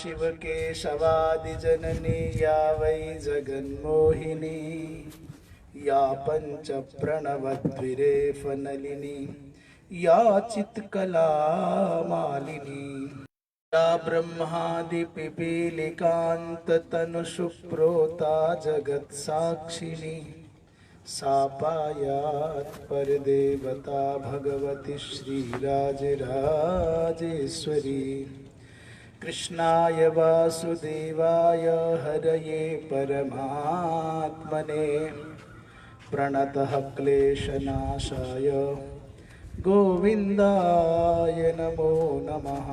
शिवकेशवादिजननी या वै जगन्मोहिनी या पञ्चप्रणवद्विरेफनलिनी या चित्कलामालिनी या ब्रह्मादिपिपीलिकान्ततनुषुप्रोता जगत्साक्षिणी सा पायात् परदेवता भगवती श्रीराजराजेश्वरी। कृष्णाय वासुदेवाय हरये परमात्मने प्रणतः क्लेशनाशाय गोविन्दाय नमो नमः।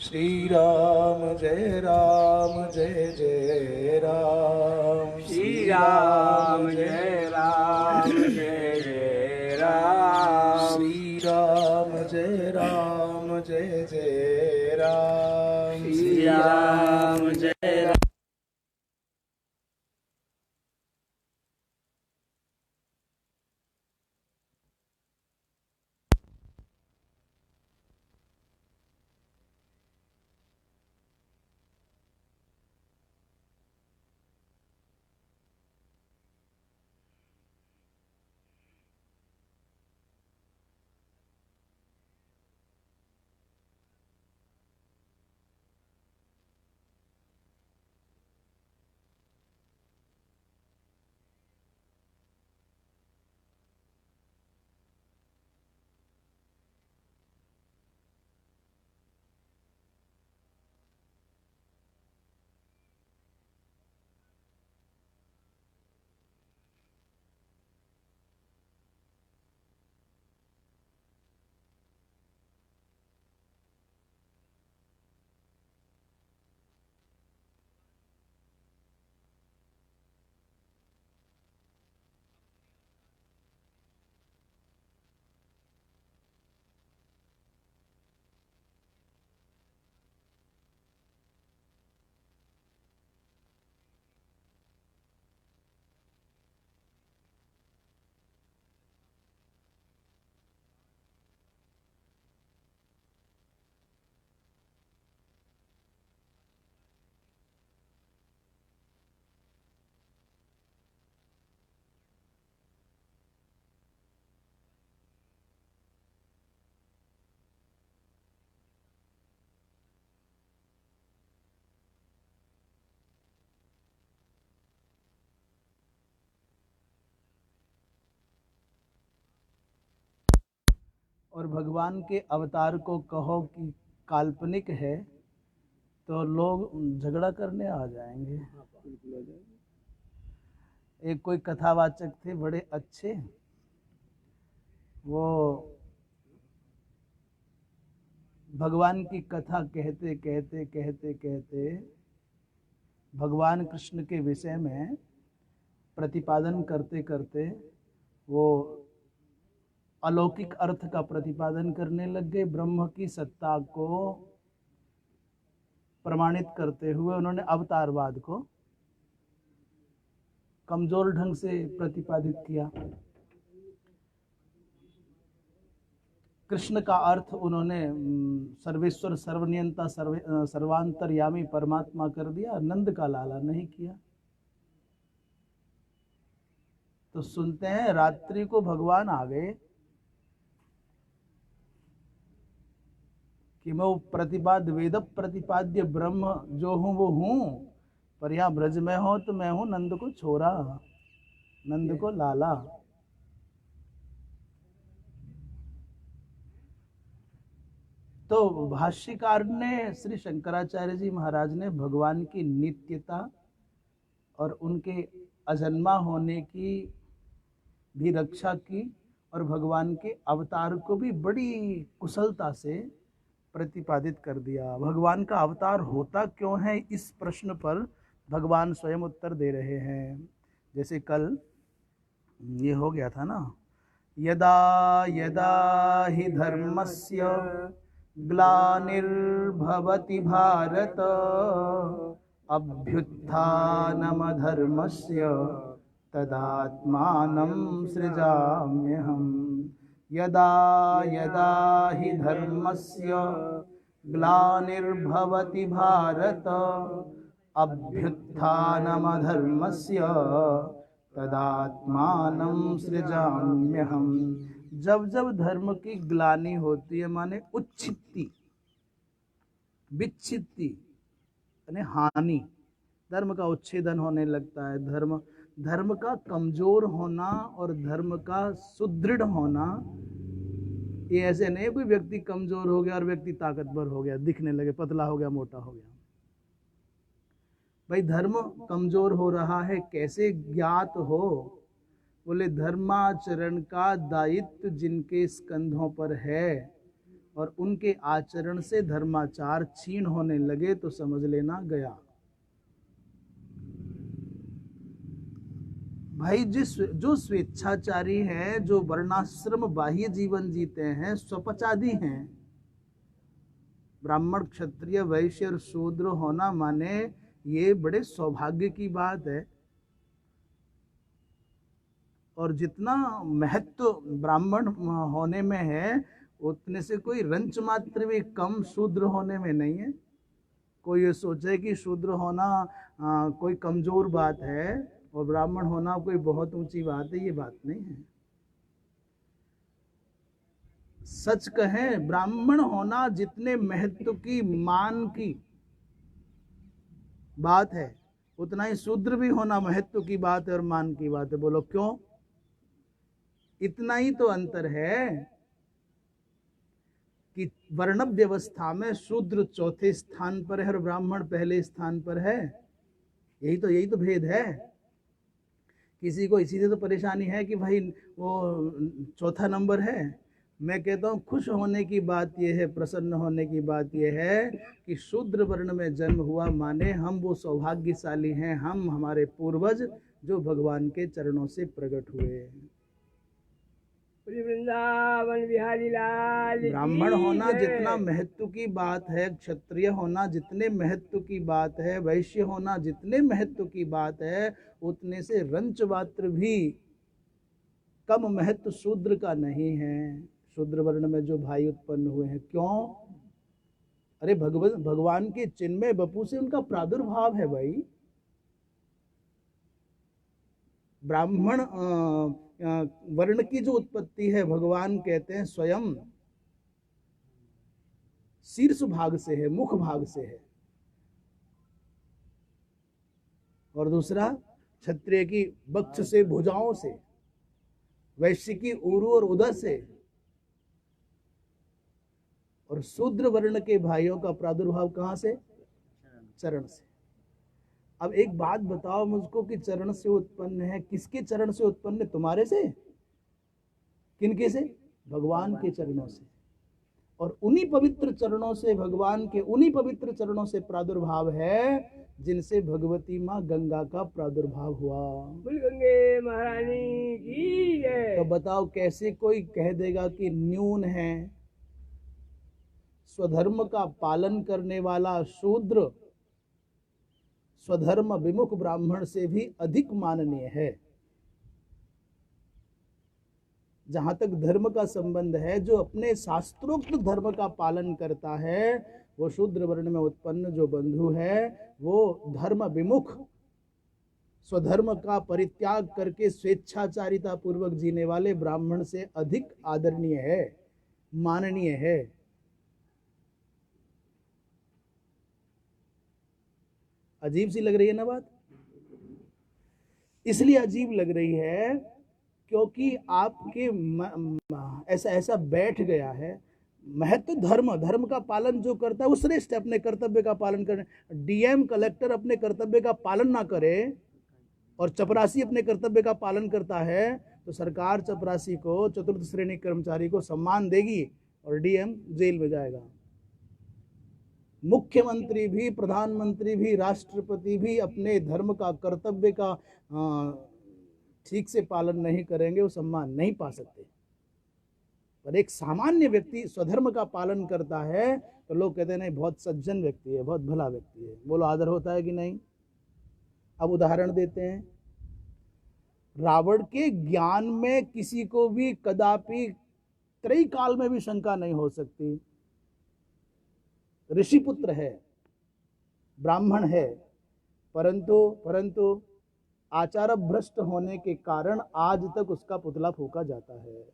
श्री राम जय जय राम, श्री राम जय जय राम, श्री राम जय जय राम, श्री राम जय राम। और भगवान के अवतार को कहो कि काल्पनिक है तो लोग झगड़ा करने आ जाएंगे। एक कोई कथावाचक थे बड़े अच्छे, वो भगवान की कथा कहते कहते कहते कहते भगवान कृष्ण के विषय में प्रतिपादन करते करते वो अलौकिक अर्थ का प्रतिपादन करने लग गए। ब्रह्म की सत्ता को प्रमाणित करते हुए उन्होंने अवतारवाद को कमजोर ढंग से प्रतिपादित किया। कृष्ण का अर्थ उन्होंने सर्वेश्वर, सर्वनियंता, सर्वांतर्यामी परमात्मा कर दिया, नंद का लाला नहीं किया। तो सुनते हैं रात्रि को भगवान आ गए कि मैं वो वेद प्रतिपाद्य ब्रह्म जो हूं वो हूं, पर यहां ब्रज में हो तो मैं हूं नंद को छोरा, नंद को लाला। तो भाष्यकार ने, श्री शंकराचार्य जी महाराज ने भगवान की नित्यता और उनके अजन्मा होने की भी रक्षा की और भगवान के अवतार को भी बड़ी कुशलता से प्रतिपादित कर दिया। भगवान का अवतार होता क्यों है, इस प्रश्न पर भगवान स्वयं उत्तर दे रहे हैं। जैसे कल ये हो गया था ना, यदा यदा हि धर्मस्य ग्लानिर्भवति भारत अभ्युत्थानमधर्मस्य तदात्मानं सृजाम्यहम्। यदा यदा हि धर्मस्य ग्लानिर्भवति भारत अभ्युत्थानमधर्मस्य तदात्मानं सृजाम्यहम्। जब जब धर्म की ग्लानि होती है माने उच्छित्ति, विच्छित्ति यानी हानि, धर्म का उच्छेदन होने लगता है, धर्म का कमजोर होना और धर्म का सुदृढ़ होना, ये ऐसे नहीं कोई व्यक्ति कमजोर हो गया और व्यक्ति ताकतवर हो गया, दिखने लगे, पतला हो गया, मोटा हो गया। भाई धर्म कमजोर हो रहा है, कैसे ज्ञात हो? बोले धर्माचरण का दायित्व जिनके स्कंधों पर है और उनके आचरण से धर्माचार क्षीण होने लगे तो समझ लेना गया। भाई जो स्वेच्छाचारी हैं, जो वर्णाश्रम बाह्य जीवन जीते हैं, स्वपचादी हैं, ब्राह्मण क्षत्रिय वैश्य और शूद्र होना माने ये बड़े सौभाग्य की बात है। और जितना महत्व ब्राह्मण होने में है उतने से कोई रंच मात्र भी कम शूद्र होने में नहीं है। कोई ये सोचे कि शूद्र होना कोई कमजोर बात है और ब्राह्मण होना कोई बहुत ऊंची बात है, ये बात नहीं है। सच कहें, ब्राह्मण होना जितने महत्व की मान की बात है उतना ही शूद्र भी होना महत्व की बात है और मान की बात है। बोलो क्यों? इतना ही तो अंतर है कि वर्ण व्यवस्था में शूद्र चौथे स्थान पर है और ब्राह्मण पहले स्थान पर है। यही तो भेद है। किसी को इसी से तो परेशानी है कि भाई वो चौथा नंबर है। मैं कहता हूँ खुश होने की बात यह है, प्रसन्न होने की बात यह है कि शूद्र वर्ण में जन्म हुआ माने हम वो सौभाग्यशाली हैं, हम हमारे पूर्वज जो भगवान के चरणों से प्रकट हुए। वृंदावन बिहारी लाल। ब्राह्मण होना जितना महत्व की बात है, क्षत्रिय होना जितने महत्व की बात है, वैश्य होना जितने महत्व की बात है, उतने से रंच मात्र भी कम महत्व शूद्र का नहीं है। शूद्र वर्ण में जो भाई उत्पन्न हुए हैं, क्यों? अरे भगवान के चिन्मय बपू से उनका प्रादुर्भाव है भाई। ब्राह्मण वर्ण की जो उत्पत्ति है, भगवान कहते हैं स्वयं शीर्ष भाग से है, मुख भाग से है। और दूसरा क्षत्रिय की वक्ष से, भुजाओं से, वैश्य की उरु और उदर से, और शूद्र वर्ण के भाइयों का प्रादुर्भाव कहां से? चरण से। अब एक बात बताओ मुझको कि चरण से उत्पन्न है, किसके चरण से उत्पन्न है? तुम्हारे से? किनके से? भगवान के चरणों से। और उन्हीं पवित्र चरणों से, भगवान के उन्हीं पवित्र चरणों से प्रादुर्भाव है जिनसे भगवती माँ गंगा का प्रादुर्भाव हुआ। बोल गंगे महारानी की जय। तो बताओ कैसे कोई कह देगा कि न्यून है? स्वधर्म का पालन करने वाला शूद्र स्वधर्म विमुख ब्राह्मण से भी अधिक माननीय है। जहां तक धर्म का संबंध है, जो अपने शास्त्रोक्त धर्म का पालन करता है, वो शूद्र वर्ण में उत्पन्न जो बंधु है, वो धर्म विमुख, स्वधर्म का परित्याग करके स्वेच्छाचारिता पूर्वक जीने वाले ब्राह्मण से अधिक आदरणीय है, माननीय है। अजीब सी लग रही है ना बात? इसलिए अजीब लग रही है क्योंकि आपके ऐसा बैठ गया है। महत्व धर्म का पालन जो करता है वो श्रेष्ठ है, अपने कर्तव्य का पालन करने। डीएम कलेक्टर अपने कर्तव्य का पालन ना करे और चपरासी अपने कर्तव्य का पालन करता है तो सरकार चपरासी को, चतुर्थ श्रेणी कर्मचारी को सम्मान देगी और डीएम जेल में जाएगा। मुख्यमंत्री भी, प्रधानमंत्री भी, राष्ट्रपति भी अपने धर्म का, कर्तव्य का ठीक से पालन नहीं करेंगे, वो सम्मान नहीं पा सकते। पर एक सामान्य व्यक्ति स्वधर्म का पालन करता है तो लोग कहते हैं नहीं बहुत सज्जन व्यक्ति है, बहुत भला व्यक्ति है। बोलो आदर होता है कि नहीं? अब उदाहरण देते हैं। रावण के ज्ञान में किसी को भी कदापि त्रय काल में भी शंका नहीं हो सकती। ऋषिपुत्र है, ब्राह्मण है, परंतु आचार भ्रष्ट होने के कारण आज तक उसका पुतला फूका जाता है।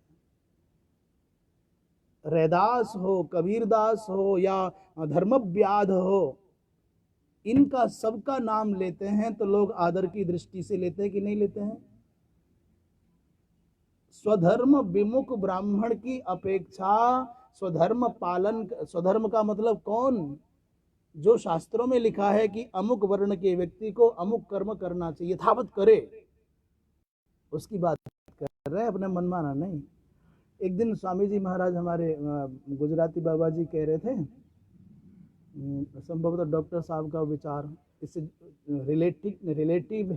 रैदास हो, कबीरदास हो या धर्मव्याध हो, इनका सबका नाम लेते हैं तो लोग आदर की दृष्टि से लेते हैं कि नहीं लेते हैं? स्वधर्म विमुख ब्राह्मण की अपेक्षा स्वधर्म पालन, स्वधर्म का मतलब कौन? जो शास्त्रों में लिखा है कि अमुक वर्ण के व्यक्ति को अमुक कर्म करना चाहिए, यथावत करे, उसकी बात कर रहे हैं, अपने मनमाना नहीं। एक दिन स्वामी जी महाराज हमारे गुजराती बाबा जी कह रहे थे, संभवतः डॉक्टर साहब का विचार इससे रिलेटेड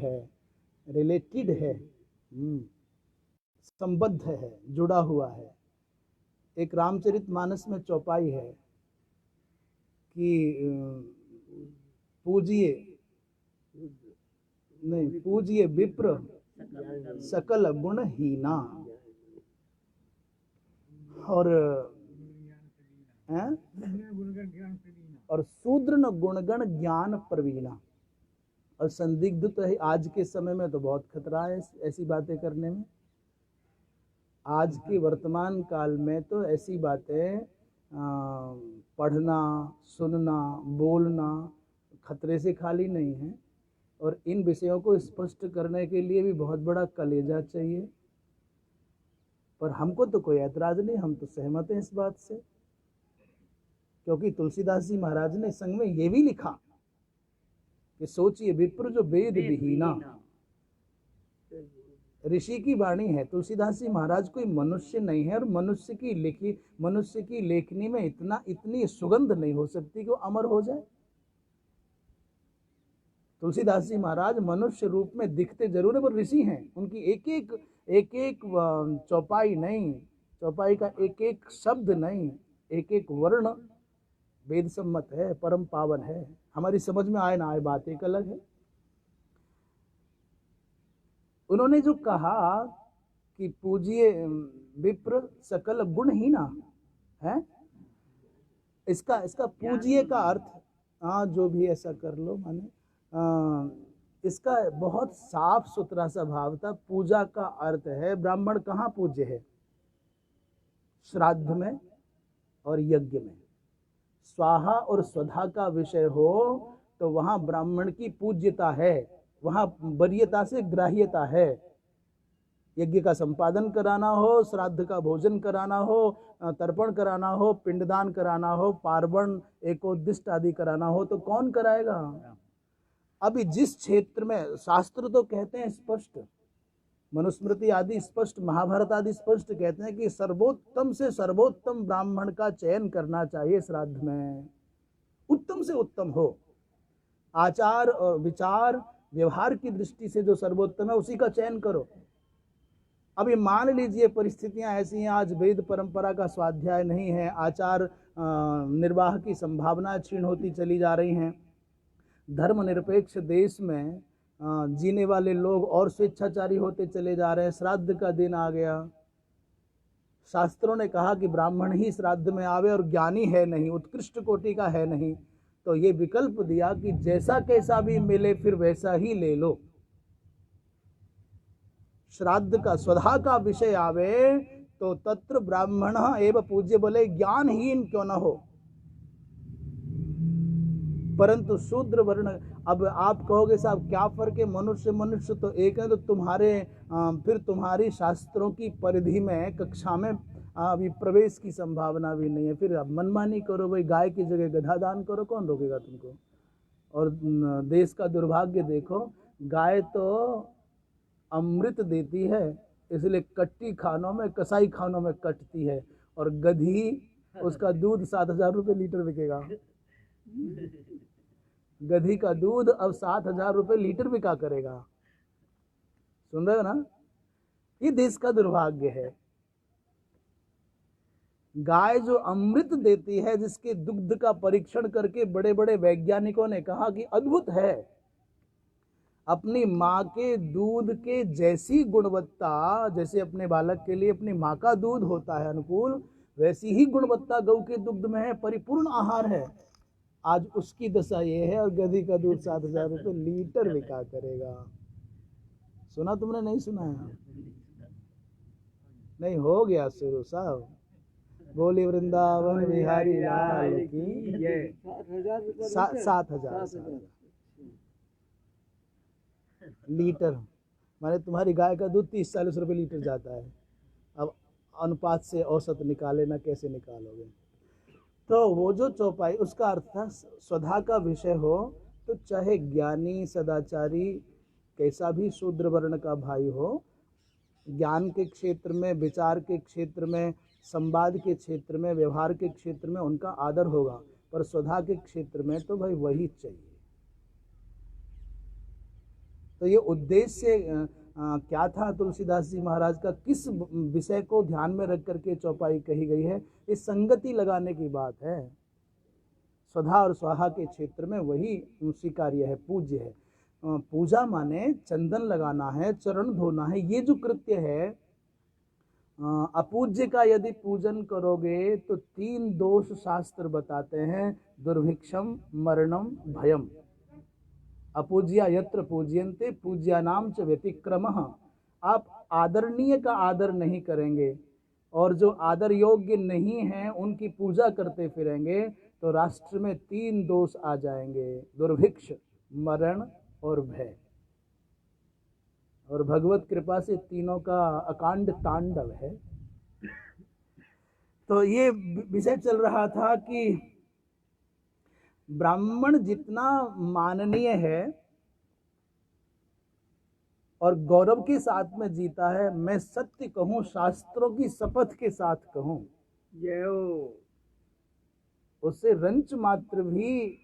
है, संबद्ध है, जुड़ा हुआ है। एक रामचरितमानस में चौपाई है कि पूजिए विप्र सकल गुण हीना, और शूद्र न गुणगण ज्ञान प्रवीणा। और संदिग्ध तो है, आज के समय में तो बहुत खतरा है ऐसी बातें करने में। आज के वर्तमान काल में तो ऐसी बातें पढ़ना, सुनना, बोलना खतरे से खाली नहीं है। और इन विषयों को स्पष्ट करने के लिए भी बहुत बड़ा कलेजा चाहिए। पर हमको तो कोई ऐतराज नहीं, हम तो सहमत हैं इस बात से, क्योंकि तुलसीदास जी महाराज ने संग में ये भी लिखा कि सोचिए विप्र जो वेद विहीना, ऋषि की वाणी है। तुलसीदास जी महाराज कोई मनुष्य नहीं है, और मनुष्य की लेखनी में इतनी सुगंध नहीं हो सकती कि वो अमर हो जाए। तुलसीदास जी महाराज मनुष्य रूप में दिखते जरूर है, पर ऋषि हैं। उनकी एक एक चौपाई नहीं, चौपाई का एक एक शब्द नहीं, एक एक वर्ण वेद सम्मत है, परम पावन है। हमारी समझ में आए ना आए बात एक अलग है। उन्होंने जो कहा कि पूजिए विप्र सकल गुण ही ना है, इसका पूजिए का अर्थ जो भी ऐसा कर लो, माने इसका बहुत साफ सुथरा सा भाव था। पूजा का अर्थ है, ब्राह्मण कहाँ पूज्य है? श्राद्ध में और यज्ञ में। स्वाहा और स्वधा का विषय हो तो वहां ब्राह्मण की पूज्यता है, वहां वरीयता से ग्राह्यता है। यज्ञ का संपादन कराना हो, श्राद्ध का भोजन कराना हो, तर्पण कराना हो, पिंडदान कराना हो, पार्वण एकोद्दिष्ट आदि कराना हो, तो कौन कराएगा? अभी जिस क्षेत्र में शास्त्र तो कहते हैं स्पष्ट, मनुस्मृति आदि स्पष्ट, महाभारत आदि स्पष्ट कहते हैं कि सर्वोत्तम से सर्वोत्तम ब्राह्मण का चयन करना चाहिए श्राद्ध में, उत्तम से उत्तम हो। आचार और विचार व्यवहार की दृष्टि से जो सर्वोत्तम है उसी का चयन करो। अभी मान लीजिए परिस्थितियां ऐसी हैं, आज वेद परंपरा का स्वाध्याय नहीं है, आचार निर्वाह की संभावनाएं क्षीण होती चली जा रही हैं। धर्मनिरपेक्ष देश में जीने वाले लोग और स्वेच्छाचारी होते चले जा रहे हैं। श्राद्ध का दिन आ गया, शास्त्रों ने कहा कि ब्राह्मण ही श्राद्ध में आवे और ज्ञानी है नहीं, उत्कृष्ट कोटि का है नहीं, तो ये विकल्प दिया कि जैसा कैसा भी मिले फिर वैसा ही ले लो। श्राद्ध का स्वधा का विषय आवे तो तत्र ब्राह्मण एवं पूज्य, बोले ज्ञानहीन क्यों न हो, परंतु शूद्र वर्ण। अब आप कहोगे साहब क्या फर्क है, मनुष्य तो एक है, तो फिर तुम्हारी शास्त्रों की परिधि में कक्षा में अभी प्रवेश की संभावना भी नहीं है। फिर अब मनमानी करो, भाई गाय की जगह गधा दान करो, कौन रोकेगा तुमको? और देश का दुर्भाग्य देखो, गाय तो अमृत देती है, इसलिए कट्टी खानों में, कसाई खानों में कटती है, और गधी उसका दूध 7,000 रुपये लीटर बिकेगा। गधी का दूध अब 7,000 रुपये लीटर बिका करेगा। सुन रहे हो ना? ये देश का दुर्भाग्य है। गाय जो अमृत देती है, जिसके दुग्ध का परीक्षण करके बड़े बड़े वैज्ञानिकों ने कहा कि अद्भुत है, अपनी माँ के दूध के जैसी गुणवत्ता, जैसे अपने बालक के लिए अपनी माँ का दूध होता है अनुकूल, वैसी ही गुणवत्ता गौ के दुग्ध में है, परिपूर्ण आहार है। आज उसकी दशा ये है, और गधी का दूध 7,000 रुपये लीटर बिका करेगा। सुना तुमने? नहीं सुना है? नहीं, हो गया शुरू साहब। बोली वृंदावन बिहारी लाल की जय। 7,000 लीटर, माने तुम्हारी गाय का दूध 30-40 रुपये लीटर जाता है। अब अनुपात से औसत निकाले ना, कैसे निकालोगे? तो वो जो चौपाई, उसका अर्थ था स्वधा का विषय हो तो चाहे ज्ञानी सदाचारी कैसा भी शूद्र वर्ण का भाई हो, ज्ञान के क्षेत्र में, विचार के क्षेत्र में, संवाद के क्षेत्र में, व्यवहार के क्षेत्र में उनका आदर होगा, पर स्वधा के क्षेत्र में तो भाई वही चाहिए। तो ये उद्देश्य क्या था तुलसीदास जी महाराज का, किस विषय को ध्यान में रख करके चौपाई कही गई है? इस संगति लगाने की बात है। स्वधा और स्वाहा के क्षेत्र में वही स्वीकार्य है, पूज्य है। पूजा माने चंदन लगाना है, चरण धोना है, ये जो कृत्य है। अपूज्य का यदि पूजन करोगे तो 3 दोष शास्त्र बताते हैं, दुर्भिक्षम, मरणम, भयम। अपूज्या यत्र पूज्यन्ते पूज्यानाम च व्यतिक्रमः। आप आदरणीय का आदर नहीं करेंगे और जो आदर योग्य नहीं हैं उनकी पूजा करते फिरेंगे तो राष्ट्र में 3 दोष आ जाएंगे, दुर्भिक्ष, मरण और भय। और भगवत कृपा से तीनों का अकांड तांडव है। तो ये विषय चल रहा था कि ब्राह्मण जितना माननीय है और गौरव के साथ में जीता है, मैं सत्य कहूं, शास्त्रों की शपथ के साथ कहूं, जय हो। उससे रंच मात्र भी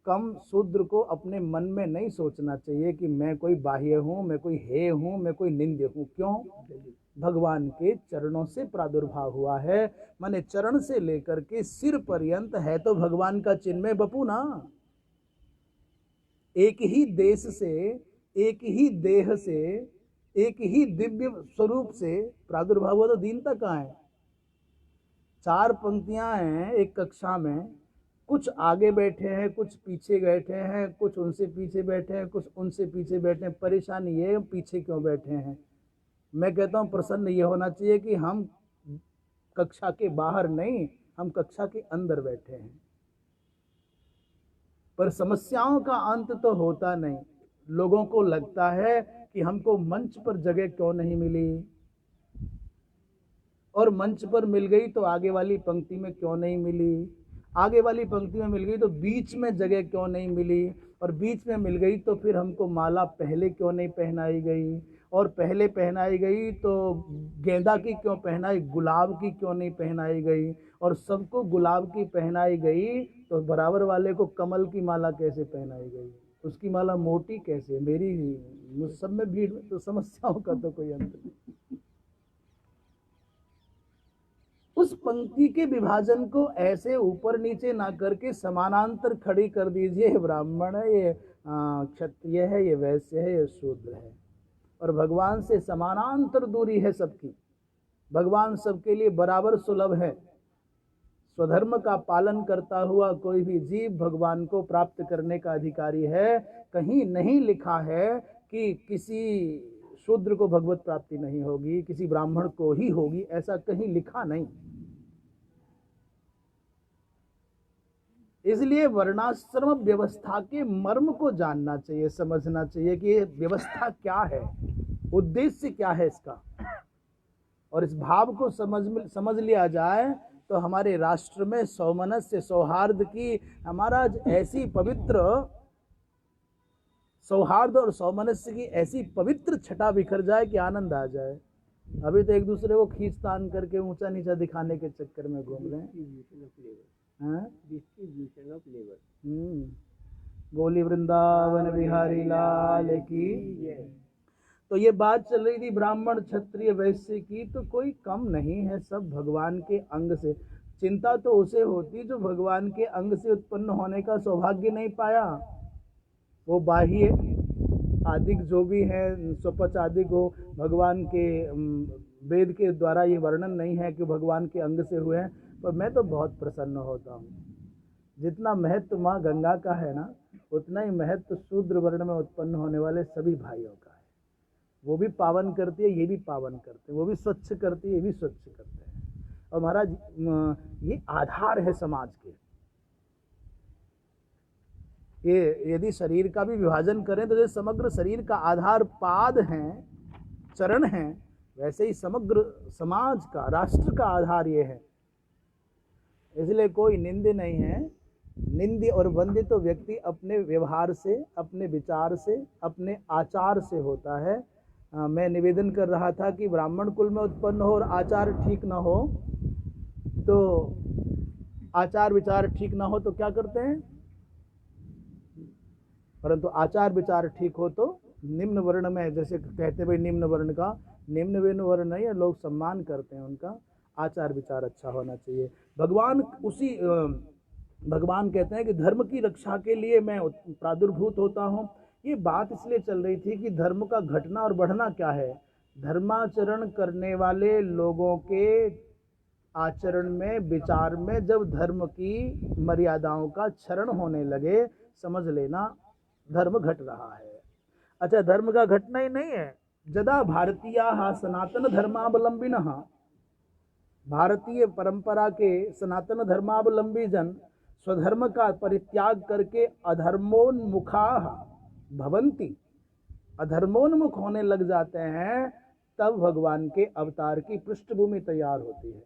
कम शूद्र को अपने मन में नहीं सोचना चाहिए कि मैं कोई बाह्य हूं, मैं कोई हे हूं, मैं कोई निंद्य हूं। क्यों? भगवान के चरणों से प्रादुर्भाव हुआ है, माने चरण से लेकर के सिर पर्यंत है तो भगवान का चिन्मय बपू ना। एक ही देश से, एक ही देह से, एक ही दिव्य स्वरूप से प्रादुर्भाव हुआ तो दीनता कहाँ है? 4 पंक्तियां हैं एक कक्षा में, कुछ आगे बैठे हैं, कुछ पीछे बैठे हैं, कुछ उनसे पीछे बैठे हैं, कुछ उनसे पीछे बैठे हैं। परेशानी ये पीछे क्यों बैठे हैं? मैं कहता हूँ प्रसन्न ये होना चाहिए कि हम कक्षा के बाहर नहीं, हम कक्षा के अंदर बैठे हैं। पर समस्याओं का अंत तो होता नहीं। लोगों को लगता है कि हमको मंच पर जगह क्यों नहीं मिली, और मंच पर मिल गई तो आगे वाली पंक्ति में क्यों नहीं मिली, आगे वाली पंक्ति में मिल गई तो बीच में जगह क्यों नहीं मिली, और बीच में मिल गई तो फिर हमको माला पहले क्यों नहीं पहनाई गई, और पहले पहनाई गई तो गेंदा की क्यों पहनाई, गुलाब की क्यों नहीं पहनाई गई, और सबको गुलाब की पहनाई गई तो बराबर वाले को कमल की माला कैसे पहनाई गई, उसकी माला मोटी कैसे? मेरी मुझ सब में भीड़ में तो समस्याओं का तो कोई अंत नहीं। उस पंक्ति के विभाजन को ऐसे ऊपर नीचे ना करके समानांतर खड़ी कर दीजिए। ब्राह्मण है, ये क्षत्रिय है, ये वैश्य है, ये शूद्र है, और भगवान से समानांतर दूरी है सबकी। भगवान सबके लिए बराबर सुलभ है। स्वधर्म का पालन करता हुआ कोई भी जीव भगवान को प्राप्त करने का अधिकारी है। कहीं नहीं लिखा है कि किसी शूद्र को भगवत प्राप्ति नहीं होगी, किसी ब्राह्मण को ही होगी, ऐसा कहीं लिखा नहीं। इसलिए वर्णाश्रम व्यवस्था के मर्म को जानना चाहिए, समझना चाहिए कि ये व्यवस्था क्या है, उद्देश्य क्या है इसका, और इस भाव को समझ लिया जाए तो हमारे राष्ट्र में सौमनस्य, सौहार्द की, हमारा ऐसी पवित्र सौहार्द और सौमनस्य की ऐसी पवित्र छटा बिखर जाए कि आनंद आ जाए। अभी तो एक दूसरे को खींच तान करके ऊंचा नीचा दिखाने के चक्कर में घूम रहे हैं। बोली वृंदावन बिहारी लाल की। तो ये बात चल रही थी ब्राह्मण क्षत्रिय वैश्य की, तो कोई कम नहीं है, सब भगवान के अंग से। चिंता तो उसे होती जो भगवान के अंग से उत्पन्न होने का सौभाग्य नहीं पाया। वो बाह्य आदिक जो भी है, स्वपच आदिक हो, भगवान के वेद के द्वारा ये वर्णन नहीं है कि भगवान के अंग से हुए हैं, पर मैं तो बहुत प्रसन्न होता हूँ। जितना महत्व माँ गंगा का है ना, उतना ही महत्व शूद्र वर्ण में उत्पन्न होने वाले सभी भाइयों का है। वो भी पावन करती है, ये भी पावन करते हैं, वो भी स्वच्छ करती है, ये भी स्वच्छ करते हैं। और महाराज ये आधार है समाज के। ये यदि शरीर का भी विभाजन करें तो जैसे समग्र शरीर का आधार पाद हैं, चरण हैं, वैसे ही समग्र समाज का, राष्ट्र का आधार ये है। इसलिए कोई निंद्य नहीं है। निंद्य और वंद्य तो व्यक्ति अपने व्यवहार से, अपने विचार से, अपने आचार से होता है। मैं निवेदन कर रहा था कि ब्राह्मण कुल में उत्पन्न हो और आचार ठीक ना हो, तो आचार विचार ठीक ना हो तो क्या करते हैं, परंतु आचार विचार ठीक हो तो निम्न वर्ण में, जैसे कहते भाई निम्न वर्ण का, निम्न वर्ण नहीं है, लोग सम्मान करते हैं उनका, आचार विचार अच्छा होना चाहिए। भगवान कहते हैं कि धर्म की रक्षा के लिए मैं प्रादुर्भूत होता हूँ। ये बात इसलिए चल रही थी कि धर्म का घटना और बढ़ना क्या है। धर्माचरण करने वाले लोगों के आचरण में, विचार में जब धर्म की मर्यादाओं का क्षरण होने लगे, समझ लेना धर्म घट रहा है। अच्छा, धर्म का घटना ही नहीं है। यदा भारतीयाः सनातन धर्मावलंबिनः, भारतीय परंपरा के सनातन धर्मावलंबी जन स्वधर्म का परित्याग करके अधर्मोन्मुखाः भवन्ति, अधर्मोन्मुख होने लग जाते हैं, तब भगवान के अवतार की पृष्ठभूमि तैयार होती है।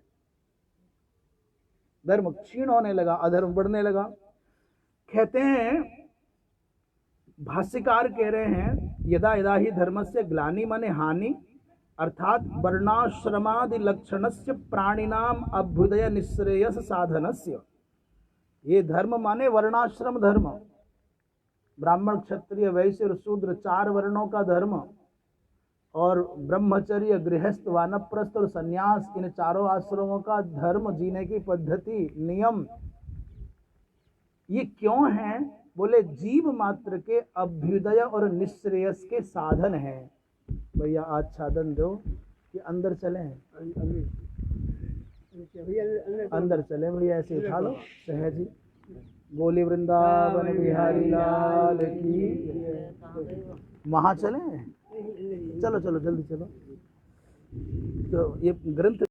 धर्म क्षीण होने लगा, अधर्म बढ़ने लगा। कहते हैं, भाष्यकार कह रहे हैं, यदा यदा ही धर्मस्य ग्लानि माने हानि, अर्थात वर्णाश्रमादि लक्षणस्य प्राणिनाम अभ्युदय निश्रेयस साधनस्य। ये धर्म माने वर्णाश्रम धर्म, ब्राह्मण क्षत्रिय वैश्य और शूद्र 4 वर्णों का धर्म, और ब्रह्मचर्य गृहस्थ वानप्रस्थ और संन्यास, इन 4 आश्रमों का धर्म, जीने की पद्धति, नियम, ये क्यों है? बोले जीव मात्र के अभ्युदय और निश्रेयस के साधन हैं। भैया आच्छादन दो कि अंदर चले, अंदर चले भैया, ऐसे उठा लो सहज ही। बोली वृंदावन बिहारी लाल की। वहाँ चले, चलो चलो जल्दी चलो। तो ये ग्रंथ